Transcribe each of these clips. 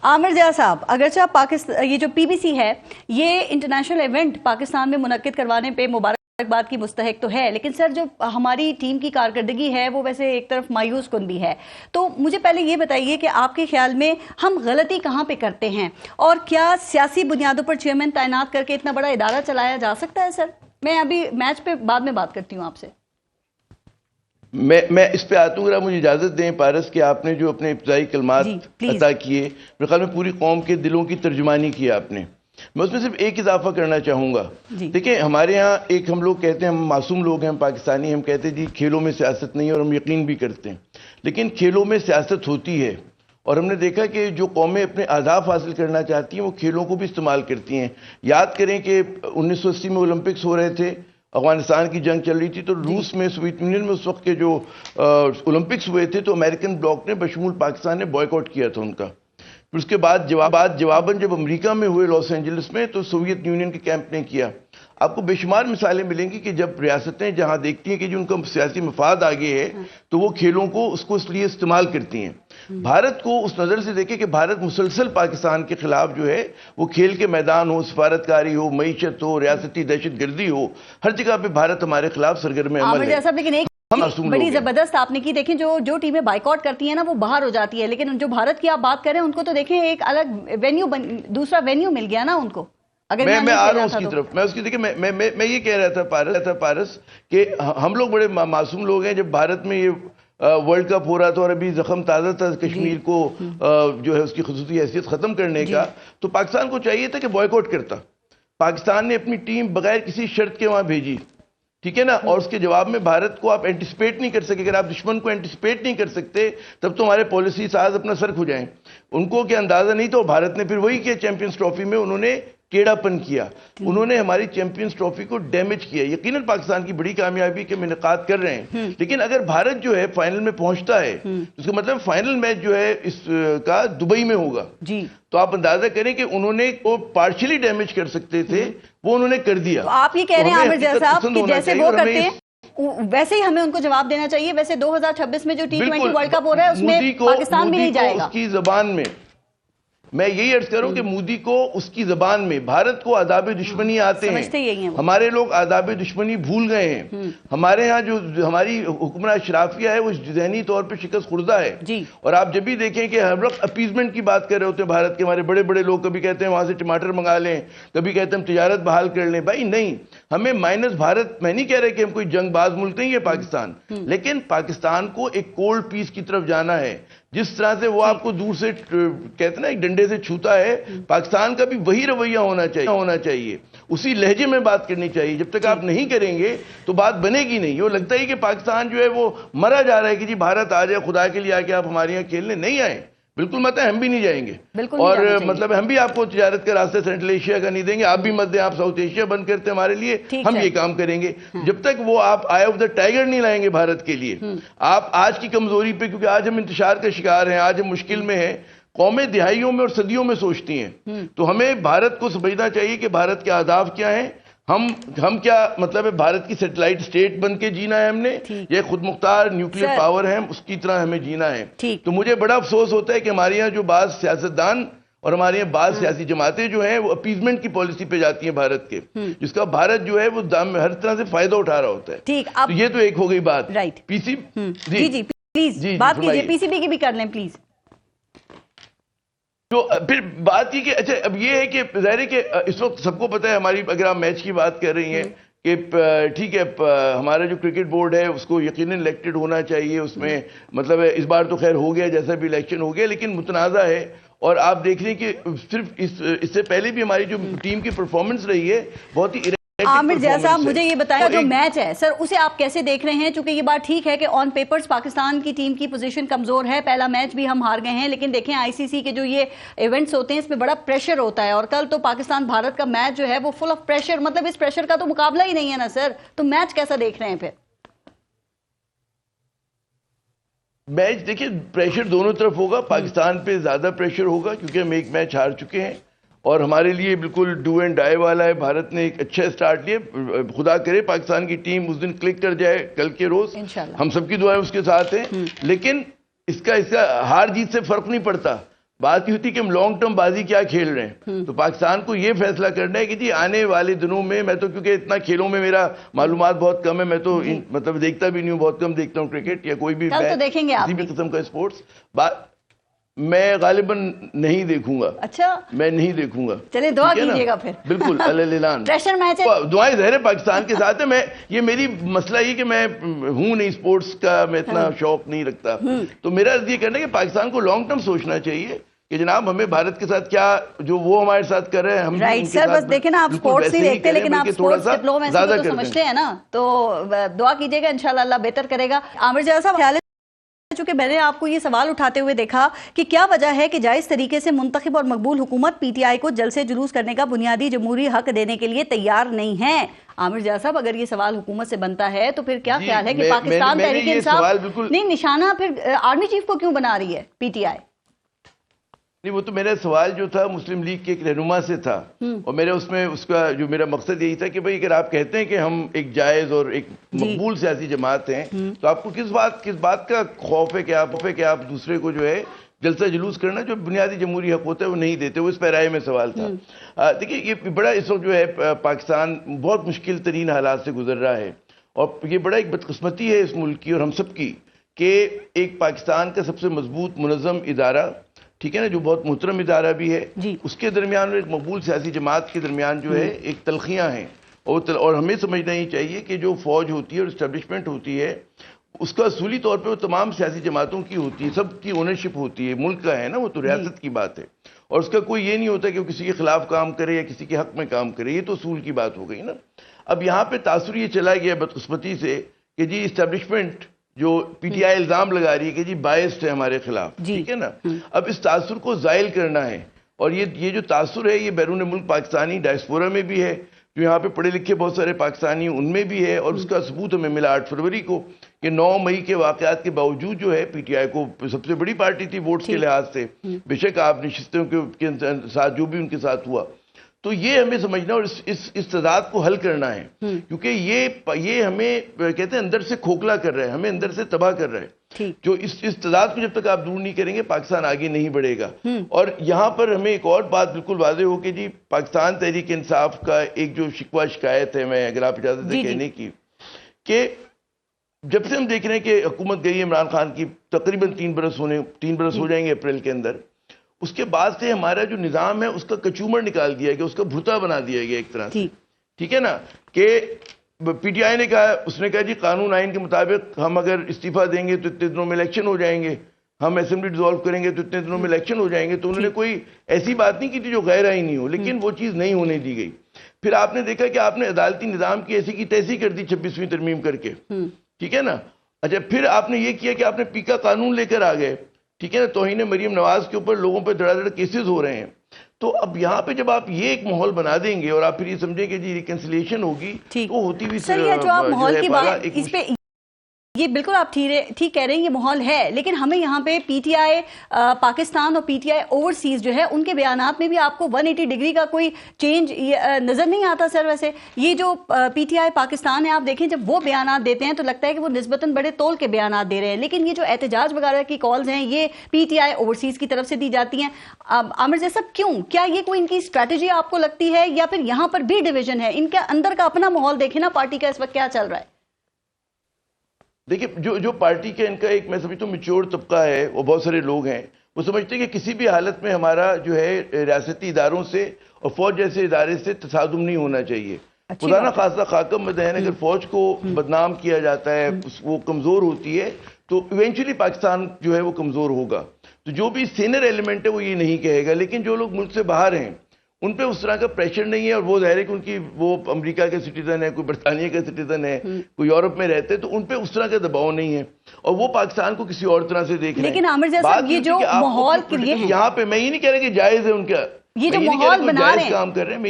عامر ضیاء صاحب، اگرچہ پاکستان یہ جو پی بی سی ہے یہ انٹرنیشنل ایونٹ پاکستان میں منعقد کروانے پہ مبارکباد کی مستحق تو ہے، لیکن سر جو ہماری ٹیم کی کارکردگی ہے وہ ویسے ایک طرف مایوس کن بھی ہے. تو مجھے پہلے یہ بتائیے کہ آپ کے خیال میں ہم غلطی کہاں پہ کرتے ہیں، اور کیا سیاسی بنیادوں پر چیئرمین تعینات کر کے اتنا بڑا ادارہ چلایا جا سکتا ہے؟ سر میں ابھی میچ پہ بعد میں بات کرتی ہوں آپ سے. میں اس پہ آتا ہوں، اگر آپ مجھے اجازت دیں پارس، کہ آپ نے جو اپنے ابتدائی کلمات عطا کیے میرے خیال میں پوری قوم کے دلوں کی ترجمانی کی آپ نے. میں اس میں صرف ایک اضافہ کرنا چاہوں گا. دیکھیں ہمارے ہاں ایک ہم لوگ کہتے ہیں، ہم معصوم لوگ ہیں، ہم پاکستانی، ہم کہتے ہیں جی کھیلوں میں سیاست نہیں ہے، اور ہم یقین بھی کرتے ہیں، لیکن کھیلوں میں سیاست ہوتی ہے. اور ہم نے دیکھا کہ جو قومیں اپنے اہداف حاصل کرنا چاہتی ہیں وہ کھیلوں کو بھی استعمال کرتی ہیں. یاد کریں کہ 1980 میں اولمپکس ہو رہے تھے، افغانستان کی جنگ چل رہی تھی، تو روس میں، سوویت یونین میں اس وقت کے جو اولمپکس ہوئے تھے تو امریکن بلاک نے بشمول پاکستان نے بوائیکاٹ کیا تھا ان کا. پھر اس کے بعد جواباً جب امریکہ میں ہوئے لاس اینجلس میں تو سوویت یونین کے کیمپ نے کیا. آپ کو بے شمار مثالیں ملیں گی کہ جب ریاستیں جہاں دیکھتی ہیں کہ جو ان کا سیاسی مفاد آگے ہے تو وہ کھیلوں کو اس لیے استعمال کرتی ہیں. بھارت کو اس نظر سے دیکھیں کہ بھارت مسلسل پاکستان کے خلاف جو ہے وہ کھیل کے میدان ہو، سفارتکاری ہو، معیشت ہو، ریاستی دہشت گردی ہو، ہر جگہ پہ بھارت ہمارے خلاف سرگرم عمل ہے. لیکن ایک بڑی زبردست آپ نے کی، دیکھیں جو ٹیمیں بائیکاٹ کرتی ہیں نا وہ باہر ہو جاتی ہے، لیکن جو بھارت کی آپ بات کریں ان کو تو دیکھیں ایک الگ وینیو، دوسرا وینیو مل گیا نا ان کو. میں آ رہا ہوں اس کی طرف. میں اس کی دیکھیں میں یہ کہہ رہا تھا پارس کہ ہم لوگ بڑے معصوم لوگ ہیں. جب بھارت میں یہ ورلڈ کپ ہو رہا تھا اور ابھی زخم تازہ تھا کشمیر کو جو ہے اس کی خصوصی حیثیت ختم کرنے کا، تو پاکستان کو چاہیے تھا کہ بوائیکاٹ کرتا. پاکستان نے اپنی ٹیم بغیر کسی شرط کے وہاں بھیجی، ٹھیک ہے نا، اور اس کے جواب میں بھارت کو آپ اینٹیسپیٹ نہیں کر سکے. اگر آپ دشمن کو اینٹیسپیٹ نہیں کر سکتے تب تو ہمارے پالیسی ساز اپنا سر کھو جائیں. ان کو کیا اندازہ نہیں تو بھارت نے پھر وہی کیا، چیمپئنز ٹرافی میں انہوں نے ٹیڑھا پن کیا، انہوں نے ہماری چیمپئنز ٹرافی کو ڈیمیج کیا. یقیناً پاکستان کی بڑی کامیابی کہ ہم انعقاد کر رہے ہیں، لیکن اگر بھارت جو ہے فائنل میں پہنچتا ہے اس کا مطلب فائنل میچ جو ہے اس کا دبئی میں ہوگا. تو آپ اندازہ کریں کہ انہوں نے وہ پارشلی ڈیمیج کر سکتے تھے، وہ انہوں نے کر دیا. آپ یہ کہہ رہے ہیں عامر ضیاء صاحب کہ جیسے وہ کرتے ہیں ویسے ہی ہمیں ان کو جواب دینا چاہیے. ویسے 2026 میں جو T20 ورلڈ کپ ہو رہا ہے اس میں پاکستان بھی نہیں جائے گا. اس کی زبان میں میں یہی عرض کروں کہ مودی کو اس کی زبان میں بھارت کو آداب دشمنی آتے ہیں. ہمارے لوگ آداب دشمنی بھول گئے ہیں. ہمارے ہاں جو ہماری حکمراں اشرافیہ ہے وہ ذہنی طور پہ شکست خوردہ ہے. اور آپ جب بھی دیکھیں کہ ہر وقت اپیزمنٹ کی بات کر رہے ہوتے ہیں بھارت کے ہمارے بڑے بڑے لوگ، کبھی کہتے ہیں وہاں سے ٹماٹر منگا لیں، کبھی کہتے ہیں ہم تجارت بحال کر لیں. بھائی نہیں، ہمیں مائنس بھارت، میں نہیں کہہ رہے کہ ہم کوئی جنگ باز ملک نہیں ہے پاکستان، لیکن پاکستان کو ایک کولڈ پیس کی طرف جانا ہے. جس طرح سے وہ آپ کو دور سے کہتے ہیں نا ایک ڈنڈے سے چھوتا ہے، پاکستان کا بھی وہی رویہ ہونا چاہیے، اسی لہجے میں بات کرنی چاہیے. جب تک آپ نہیں کریں گے تو بات بنے گی نہیں. وہ لگتا ہے کہ پاکستان جو ہے وہ مرا جا رہا ہے کہ جی بھارت آ جائے، خدا کے لیے آ کے آپ ہمارے یہاں کھیلنے نہیں آئے. بالکل مت ہے، ہم بھی نہیں جائیں گے، اور مطلب ہم بھی آپ کو تجارت کے راستے سینٹرل ایشیا کا نہیں دیں گے. آپ بھی مت دیں، آپ ساؤتھ ایشیا بند کرتے ہمارے لیے، ہم یہ کام کریں گے. جب تک وہ آپ آئی آف دا ٹائیگر نہیں لائیں گے بھارت کے لیے. آپ آج کی کمزوری پہ، کیونکہ آج ہم انتشار کا شکار ہیں، آج ہم مشکل میں ہیں. قومیں دہائیوں میں اور صدیوں میں سوچتی ہیں، تو ہمیں بھارت کو سمجھنا چاہیے کہ بھارت کے اہداف کیا ہیں. ہم کیا مطلب ہے، بھارت کی سیٹلائٹ سٹیٹ بن کے جینا ہے ہم نے، یہ خود مختار نیوکلیر پاور ہے، اس کی طرح ہمیں جینا ہے. تو مجھے بڑا افسوس ہوتا ہے کہ ہمارے یہاں جو بعض سیاستدان اور ہمارے یہاں بعض سیاسی جماعتیں جو ہیں وہ اپیزمنٹ کی پالیسی پہ جاتی ہیں بھارت کے، جس کا بھارت جو ہے وہ ہر طرح سے فائدہ اٹھا رہا ہوتا ہے. تو یہ تو ایک ہو گئی بات. پی سی جی پلیز بات کیجئے، پی سی بی کی بھی کر لیں پلیز. تو پھر بات کی کہ اچھا اب یہ ہے کہ ظاہر ہے کہ اس وقت سب کو پتہ ہے ہماری، اگر آپ میچ کی بات کر رہی ہیں کہ ٹھیک ہے ہمارا جو کرکٹ بورڈ ہے اس کو یقیناً الیکٹڈ ہونا چاہیے. اس میں مطلب ہے اس بار تو خیر ہو گیا جیسا بھی الیکشن ہو گیا، لیکن متنازع ہے. اور آپ دیکھ لیں کہ صرف اس سے پہلے بھی ہماری جو ٹیم کی پرفارمنس رہی ہے بہت ہی عامر ضیاء صاحب مجھے یہ بتایا جو میچ ہے سر اسے آپ کیسے دیکھ رہے ہیں؟ چونکہ یہ بات ٹھیک ہے کہ آن پیپرز پاکستان کی ٹیم کی پوزیشن کمزور ہے، پہلا میچ بھی ہم ہار گئے ہیں، لیکن دیکھیں آئی سی سی کے جو یہ ایونٹس ہوتے ہیں اس میں بڑا پریشر ہوتا ہے، اور کل تو پاکستان بھارت کا میچ جو ہے وہ فل آف پریشر، مطلب اس پریشر کا تو مقابلہ ہی نہیں ہے نا سر. تو میچ کیسا دیکھ رہے ہیں پھر؟ میچ دیکھیں پریشر دونوں طرف ہوگا. پاکستان پہ زیادہ پریشر ہوگا کیونکہ ہم ایک میچ ہار چکے ہیں اور ہمارے لیے بالکل ڈو اینڈ ڈائی والا ہے. بھارت نے ایک اچھا سٹارٹ لیا، خدا کرے پاکستان کی ٹیم اس دن کلک کر جائے کل کے روز، ہم سب کی دعائیں اس کے ساتھ ہیں. لیکن اس کا ہار جیت سے فرق نہیں پڑتا. بات یہ ہوتی ہے کہ ہم لانگ ٹرم بازی کیا کھیل رہے ہیں. تو پاکستان کو یہ فیصلہ کرنا ہے کہ جی آنے والے دنوں میں تو کیونکہ اتنا کھیلوں میں میرا معلومات بہت کم ہے, میں تو مطلب دیکھتا بھی نہیں ہوں, بہت کم دیکھتا ہوں کرکٹ یا کوئی بھی کسی بھی قسم کا اسپورٹس. میں غالباً نہیں دیکھوں گا. اچھا, میں نہیں دیکھوں گا. چلیں دعا کیجیے گا پھر. بالکل اعلان پریشر میچ ہے, دعائیں ظاہر ہے پاکستان کے ساتھ ہے. یہ میری مسئلہ یہ کہ میں ہوں نہیں اسپورٹس کا, میں اتنا شوق نہیں رکھتا. تو میرا یہ کہنا ہے کہ پاکستان کو لانگ ٹرم سوچنا چاہیے کہ جناب ہمیں بھارت کے ساتھ کیا جو وہ ہمارے ساتھ کر رہے ہیں ہم رائٹ سر. بس دیکھیں نا, آپ اسپورٹس نہیں دیکھتے لیکن آپ اسپورٹس ڈپلومیسی کو تو سمجھتے ہیں نا, تو دعا کیجیے گا انشاءاللہ اللہ بہتر کرے گا. عامر جواد صاحب, خیال ہے چونکہ میں نے آپ کو یہ سوال اٹھاتے ہوئے دیکھا کہ کیا وجہ ہے کہ جائز طریقے سے منتخب اور مقبول حکومت پی ٹی آئی کو جلسے جلوس کرنے کا بنیادی جمہوری حق دینے کے لیے تیار نہیں ہے. عامر جواد صاحب, اگر یہ سوال حکومت سے بنتا ہے تو پھر کیا خیال ہے کہ پاکستان تحریک انصاف نہیں نشانہ پھر آرمی چیف کو کیوں بنا رہی ہے پی ٹی آئی؟ نہیں, وہ تو میرا سوال جو تھا مسلم لیگ کے ایک رہنما سے تھا, اور میرا اس میں اس کا جو میرا مقصد یہی تھا کہ بھئی اگر آپ کہتے ہیں کہ ہم ایک جائز اور ایک مقبول سیاسی جماعت ہیں تو آپ کو کس بات کا خوف ہے کہ آپ دوسرے کو جو ہے جلسہ جلوس کرنا جو بنیادی جمہوری حق ہوتا ہے وہ نہیں دیتے. وہ اس پیرائے میں سوال تھا. دیکھیے, یہ بڑا اس وقت جو ہے پاکستان بہت مشکل ترین حالات سے گزر رہا ہے, اور یہ بڑا ایک بدقسمتی ہے اس ملک کی اور ہم سب کی کہ ایک پاکستان کا سب سے مضبوط منظم ادارہ, ٹھیک ہے نا, جو بہت محترم ادارہ بھی ہے, اس کے درمیان اور ایک مقبول سیاسی جماعت کے درمیان جو ہے ایک تلخیاں ہیں. اور ہمیں سمجھنا ہی چاہیے کہ جو فوج ہوتی ہے اور اسٹیبلشمنٹ ہوتی ہے اس کا اصولی طور پہ وہ تمام سیاسی جماعتوں کی ہوتی ہے, سب کی اونرشپ ہوتی ہے, ملک کا ہے نا, وہ تو ریاست کی بات ہے, اور اس کا کوئی یہ نہیں ہوتا کہ وہ کسی کے خلاف کام کرے یا کسی کے حق میں کام کرے. یہ تو اصول کی بات ہو گئی نا. اب یہاں پہ تاثر یہ چلا گیا بدقسمتی سے کہ جی اسٹیبلشمنٹ جو پی ٹی آئی الزام لگا رہی ہے کہ جی بائسڈ ہے ہمارے خلاف, ٹھیک ہے نا. اب اس تاثر کو زائل کرنا ہے, اور یہ جو تاثر ہے یہ بیرون ملک پاکستانی ڈائسپورا میں بھی ہے, جو یہاں پہ پڑھے لکھے بہت سارے پاکستانی ان میں بھی ہے, اور اس کا ثبوت ہمیں ملا 8 فروری کو کہ 9 مئی کے واقعات کے باوجود جو ہے پی ٹی آئی کو سب سے بڑی پارٹی تھی ووٹس کے لحاظ سے, بے شک آپ نشستوں کے ساتھ جو بھی ان کے ساتھ ہوا. تو یہ ہمیں سمجھنا اور اس تضاد کو حل کرنا ہے, کیونکہ یہ ہمیں کہتے ہیں اندر سے کھوکھلا کر رہا ہے, ہمیں اندر سے تباہ کر رہا ہے. جو اس تضاد کو جب تک آپ دور نہیں کریں گے پاکستان آگے نہیں بڑھے گا. اور یہاں پر ہمیں ایک اور بات بالکل واضح ہو کہ جی پاکستان تحریک انصاف کا ایک جو شکوہ شکایت ہے, میں اگر آپ اجازت دیں کہنے کی, کہ جب سے ہم دیکھ رہے ہیں کہ حکومت گئی عمران خان کی تقریباً 3 برس ہو جائیں گے اپریل کے اندر, اس کے بعد سے ہمارا جو نظام ہے اس کا کچومر نکال دیا گیا, اس کا بھوتا بنا دیا گیا ایک طرح سے, ٹھیک ہے نا. کہ پی ٹی آئی نے کہا, اس نے کہا جی قانون آئین کے مطابق ہم اگر استعفیٰ دیں گے تو اتنے دنوں میں الیکشن ہو جائیں گے, ہم اسمبلی ڈیزالو کریں گے تو اتنے دنوں میں الیکشن ہو جائیں گے. تو انہوں نے کوئی ایسی بات نہیں کی تھی جو غیر آئینی ہو, لیکن وہ چیز نہیں ہونے دی گئی. پھر آپ نے دیکھا کہ آپ نے عدالتی نظام کی ایسی کی تیسی کر دی 26ویں ترمیم کر کے, ٹھیک ہے نا. اچھا, پھر آپ نے یہ کیا کہ آپ نے پی کا قانون لے کر آ گئے, ٹھیک ہے نا, توہین مریم نواز کے اوپر لوگوں پہ دھڑا دھڑ کیسز ہو رہے ہیں. تو اب یہاں پہ جب آپ یہ ایک ماحول بنا دیں گے اور آپ پھر یہ سمجھیں کہ جی ریکنسلیشن ہوگی, تو ہوتی ہوئی سر یہ جو آپ ماحول کی بات اس پہ یہ بالکل آپ ٹھیک کہہ رہے ہیں, یہ ماحول ہے, لیکن ہمیں یہاں پہ پی ٹی آئی پاکستان اور پی ٹی آئی اوورسیز جو ہے ان کے بیانات میں بھی آپ کو 180 ڈگری کا کوئی چینج نظر نہیں آتا. سر ویسے یہ جو پی ٹی آئی پاکستان ہے, آپ دیکھیں جب وہ بیانات دیتے ہیں تو لگتا ہے کہ وہ نسبتاً بڑے طول کے بیانات دے رہے ہیں, لیکن یہ جو احتجاج وغیرہ کی کالز ہیں یہ پی ٹی آئی اوورسیز کی طرف سے دی جاتی ہیں. عامر جواد صاحب, کیوں, کیا یہ کوئی ان کی اسٹریٹجی آپ کو لگتی ہے, یا پھر یہاں پر بھی ڈویژن ہے, ان کے اندر کا اپنا ماحول دیکھیں نا پارٹی کا اس وقت کیا چل رہا ہے؟ دیکھیں جو پارٹی کا ان کا ایک میں سمجھتا ہوں میچور طبقہ ہے, وہ بہت سارے لوگ ہیں, وہ سمجھتے ہیں کہ کسی بھی حالت میں ہمارا جو ہے ریاستی اداروں سے اور فوج جیسے ادارے سے تصادم نہیں ہونا چاہیے. خدا نہ خاصہ خاکم مدین اگر فوج کو بدنام کیا جاتا ہے, وہ کمزور ہوتی ہے, تو ایونچولی پاکستان جو ہے وہ کمزور ہوگا. تو جو بھی سینئر ایلیمنٹ ہے وہ یہ نہیں کہے گا, لیکن جو لوگ ملک سے باہر ہیں ان پہ اس طرح کا پریشر نہیں ہے, اور وہ ظاہر ہے کہ ان کی وہ امریکہ کے سٹیزن ہے, کوئی برطانیہ کا سٹیزن ہے, کوئی یورپ میں رہتے, تو ان پہ اس طرح کا دباؤ نہیں ہے, اور وہ پاکستان کو کسی اور طرح سے دیکھ رہے ہیں. لیکن عامر جواد صاحب یہ جو ماحول یہاں پہ میں یہ نہیں کہہ رہا کہ جائز ہے ان کا, یہ جو ماحول بنا رہے ہیں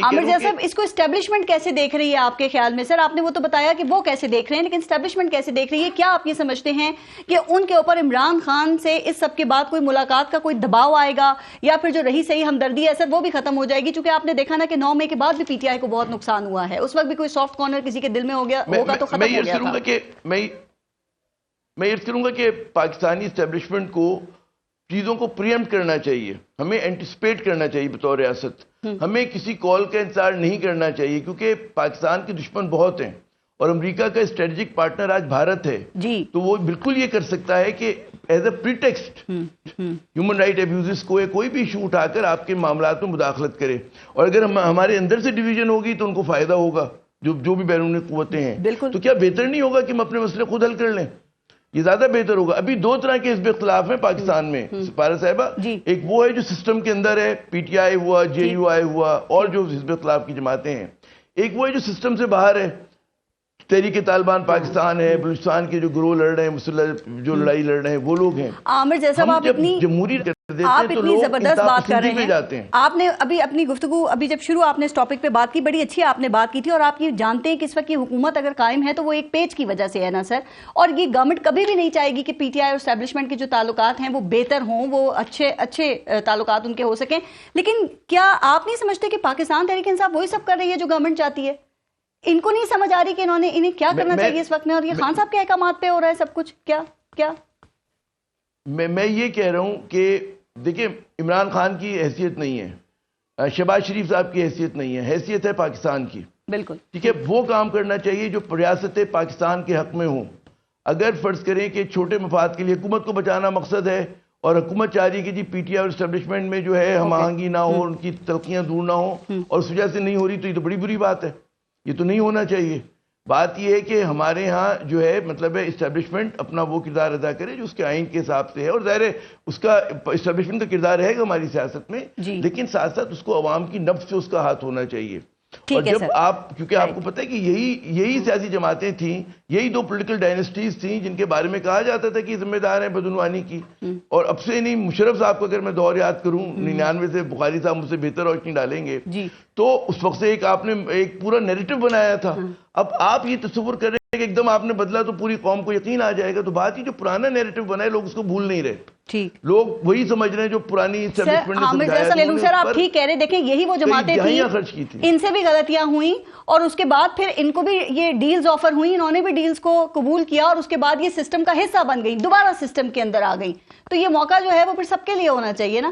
عامر جواد صاحب, اس کو اسٹیبلشمنٹ کیسے دیکھ رہی ہے آپ کے خیال میں؟ سر آپ نے وہ تو بتایا کہ وہ کیسے دیکھ رہے ہیں, لیکن اسٹیبلشمنٹ کیسے دیکھ رہی ہے؟ کیا آپ یہ سمجھتے ہیں کہ ان کے اوپر عمران خان سے اس سب کے بعد کوئی ملاقات کا کوئی دباؤ آئے گا, یا پھر جو رہی صحیح ہمدردی ہے سر وہ بھی ختم ہو جائے گی؟ چونکہ آپ نے دیکھا نا کہ 9 مئی کے بعد بھی پی ٹی آئی کو بہت نقصان ہوا ہے, اس وقت بھی کوئی سافٹ کارنر کسی کے دل میں ہو گیا ہوگا تو ختم ہو گیا تھا. میں یہ کروں گا کہ پاکستانی اسٹیبلشمنٹ کو چیزوں کو پریمپٹ کرنا چاہیے, ہمیں اینٹیسپیٹ کرنا چاہیے بطور ریاست. ہمیں کسی کال کا انتظار نہیں کرنا چاہیے, کیونکہ پاکستان کے دشمن بہت ہیں اور امریکہ کا اسٹریٹجک پارٹنر آج بھارت ہے. تو وہ بالکل یہ کر سکتا ہے کہ as a pretext human right abuses کو کوئی بھی ایشو اٹھا کر آپ کے معاملات میں مداخلت کرے, اور اگر ہمارے اندر سے ڈویژن ہوگی تو ان کو فائدہ ہوگا جو بھی بیرونی قوتیں ہیں. تو کیا بہتر نہیں ہوگا کہ ہم اپنے مسئلے خود حل کر لیں؟ یہ زیادہ بہتر ہوگا. ابھی دو طرح کے حزب اختلاف ہیں پاکستان میں سپارہ صاحبہ. ایک وہ ہے جو سسٹم کے اندر ہے, پی ٹی آئی ہوا, جے یو آئی ہوا, اور جو حزب اختلاف کی جماعتیں ہیں. ایک وہ ہے جو سسٹم سے باہر ہے, تحریک طالبان پاکستان ہے, بلوچستان کے جو گروہ لڑ رہے ہیں, مسلح جو لڑائی لڑ رہے ہیں, وہ لوگ ہیں. عامر جیسا آپ جمہوری آپ اتنی زبردست بات کر رہے ہیں. آپ نے ابھی اپنی گفتگو ابھی جب شروع آپ نے اس ٹاپک پہ بات کی, بڑی اچھی آپ نے بات کی تھی, اور آپ یہ جانتے ہیں کہ اس وقت یہ حکومت اگر قائم ہے تو وہ ایک پیج کی وجہ سے ہے نا سر, اور یہ گورنمنٹ کبھی بھی نہیں چاہے گی کہ پی ٹی آئی اور اسٹیبلشمنٹ کے جو تعلقات ہیں وہ بہتر ہوں, وہ اچھے تعلقات ان کے ہو سکیں. لیکن کیا آپ نہیں سمجھتے کہ پاکستان تحریک انصاف وہی سب کر رہی ہے جو گورنمنٹ چاہتی ہے؟ ان کو نہیں سمجھ آ رہی کہ انہیں کیا کرنا چاہیے اس وقت میں, اور یہ خان صاحب کے احکامات پہ ہو رہا ہے سب کچھ. کیا میں یہ کہہ رہا ہوں کہ دیکھیں, عمران خان کی حیثیت نہیں ہے, شہباز شریف صاحب کی حیثیت نہیں ہے, حیثیت ہے پاکستان کی. بالکل ٹھیک ہے, وہ کام کرنا چاہیے جو ریاست پاکستان کے حق میں ہوں. اگر فرض کریں کہ چھوٹے مفاد کے لیے حکومت کو بچانا مقصد ہے, اور حکومت چاہ رہی ہے کہ جی پی ٹی آئی اور اسٹیبلشمنٹ میں جو ہے ہم آہنگی نہ ہو, ان کی تلخیاں دور نہ ہوں, اور اس وجہ سے نہیں ہو رہی, تو یہ تو بڑی بری بات ہے, یہ تو نہیں ہونا چاہیے. بات یہ ہے کہ ہمارے ہاں جو ہے مطلب ہے اسٹیبلشمنٹ اپنا وہ کردار ادا کرے جو اس کے آئین کے حساب سے ہے, اور ظاہر ہے اس کا اسٹیبلشمنٹ کا کردار رہے گا ہماری سیاست میں, لیکن ساتھ ساتھ اس کو عوام کی نبض سے اس کا ہاتھ ہونا چاہیے. اور جب آپ, کیونکہ آپ کو پتہ ہے کہ یہی سیاسی جماعتیں تھیں, یہی دو پولیٹیکل ڈائنسٹیز تھیں جن کے بارے میں کہا جاتا تھا کہ ذمہ دار ہیں بدعنوانی کی. اور اب سے نہیں, مشرف صاحب کو اگر میں دور یاد کروں 99 سے, بخاری صاحب مجھ سے بہتر روشنی ڈالیں گے, تو اس وقت سے آپ نے ایک پورا نیریٹو بنایا تھا. اب آپ یہ تصور کر رہے ہیں کہ ایک دم آپ نے بدلا تو پوری قوم کو یقین آ جائے گا, تو بات ہی جو پرانا نیریٹو بنا ہے لوگ اس کو بھول نہیں رہے. لوگ وہی سمجھ رہے ہیں جو پرانی سر آپ ٹھیک کہہ رہے, دیکھیں یہی وہ جماعتیں تھیں, ان سے بھی غلطیاں ہوئیں, اور اس کے بعد پھر ان کو بھی یہ ڈیلز آفر ہوئیں, انہوں نے بھی ڈیلز کو قبول کیا, اور اس کے بعد یہ سسٹم کا حصہ بن گئی, دوبارہ سسٹم کے اندر آ گئی. تو یہ موقع جو ہے وہ پھر سب کے لیے ہونا چاہیے نا.